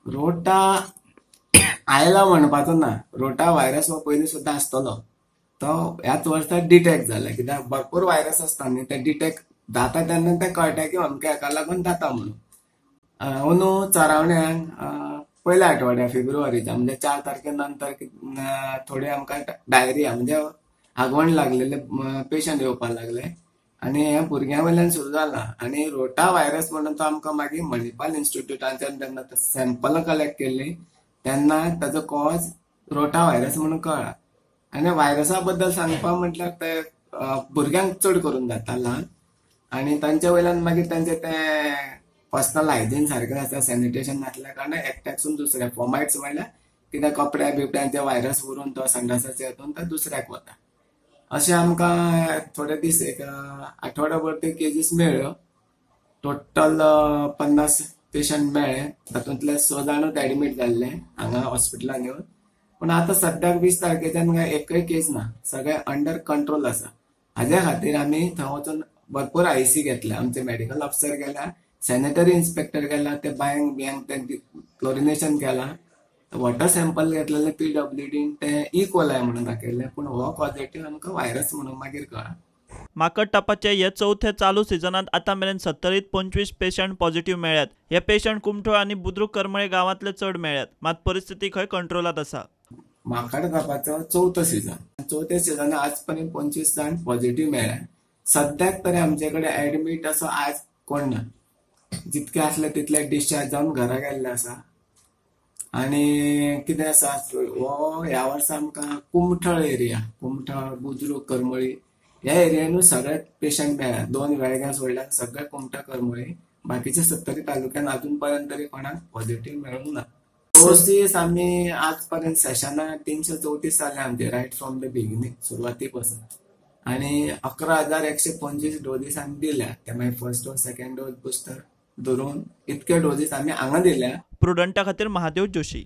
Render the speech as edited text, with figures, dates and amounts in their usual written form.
रोटा आयला म्हणपाचो ना. रोटा व्हायरस हो पयलीं सुद्दां आसतलो. तो ह्याच वर्सात डिटेक्ट जाला, कित्याक भरपूर व्हायरस असता न्ही, ते डिटेक्ट जाता तेन्ना ते कळटा की अमक्या हाका लागून जाता म्हणून. अंदू चरावण्यांक पयल्या आठवड्या फेब्रुवारीच्या म्हणजे 4 तारखे नंतर थोडे आमकां डायरिया म्हणजे आगवण लागलेले पेशंट येवपाक लागले आणि हे भुरग्यां वयल्यान सुरू जाला. आणि रोटा व्हायरस म्हणून तो आमकां मागीर मणिपाल इन्स्टिट्यूटांच्यान जेन्ना सॅम्पल कलेक्ट केली तेन्ना ताचो कॉज रोटा व्हायरस म्हणून कळ्ळा. आणि व्हायरसा बद्दल सांगपाक म्हटल्यार ते भुरग्यांक चड करून जाता ल्हान, आणि तांच्या वयल्यान मागीर तांचे ते पर्सनल हायजीन सारकें आसता, सॅनिटेशन नासल्या कारणान एकट्याकसून दुसऱ्याक फॉमायट्स म्हणल्यार कितें कपड्या बिपड्यांचे व्हायरस व्हरून तो संडासाचे हातून तो दुसऱ्याक वता. अशें आमकां थोडे दीस एक आठवड्याभर ते केजीस मेळ्ळ्यो. टोटल 50 पेशंट मेळ्ळे, तातूंतले 6 जाणूच ऍडमीट जाल्ले हांगा हॉस्पिटलान येवन. पण आता सद्याक 20 तारखेच्यान एकय केस ना, सगळे अंडर कंट्रोल आसा. हाज्या खातीर आमी थंय वचून भरपूर आयसी घेतल्या, आमचे मेडिकल ऑफिसर गेला, सॅनिटरी इन्स्पेक्टर गेला, ते बायंक बियांक ते क्लोरिनेशन केला, वॉटर सॅम्पल घेतलेले पीडब्ल्यूडीन, ते इकोलाय म्हणून दाखयले, पूण हो पॉझिटिव्ह आमकां व्हायरस म्हणून मागीर कळ्ळा. माकड टापाचे हे चौथे चालू सिजनात आता मेरेन 70-25 पेशंट पॉझिटिव्ह मेळ्ळ्यात. हे पेशंट कुमठो आणि बुद्रुक करमळे गावातले चढ मेळ्ळ्यात, मात परिस्थिती खंय कंट्रोलात आसा. माकड कापाचो चौथो सीझन. चौथ्या सीझनात आज पर्यंत 25 जाण पॉझिटिव्ह मेळ्ळ्या. सद्याक तरी आमचे कडेन ऍडमीट असो आज कोण ना. जितके असले तितले डिस्चार्ज जावन घरा गेल्ले आसा. आणि कितें आसा, हो ह्या वर्सा आमकां कुमठळ एरिया, कुमठळ, बुद्रुक, करमळी ह्या एरियानूच सगळे पेशंट मेळ्ळ्यात. 2 वेळग्यां सोडल्यार सगळे कुमठा, करमळी. बाकीच्या 70 तालुक्यात अजून पर्यंत तरी कोणाक पॉझिटिव्ह मेळूंक ना. डोसीस आम्ही आजपर्यंत सेशनात 334 जाले आमचे, राईट फ्रॉम द बिगिनिंग, सुरुवातीपासून. आणि 11,125 डोसीस आम्ही दिल्या. ते मागीर first dose, second dose, booster धरून इतके डोसीस आम्ही हांगा दिल्या. प्रुडंटा खातीर महादेव जोशी.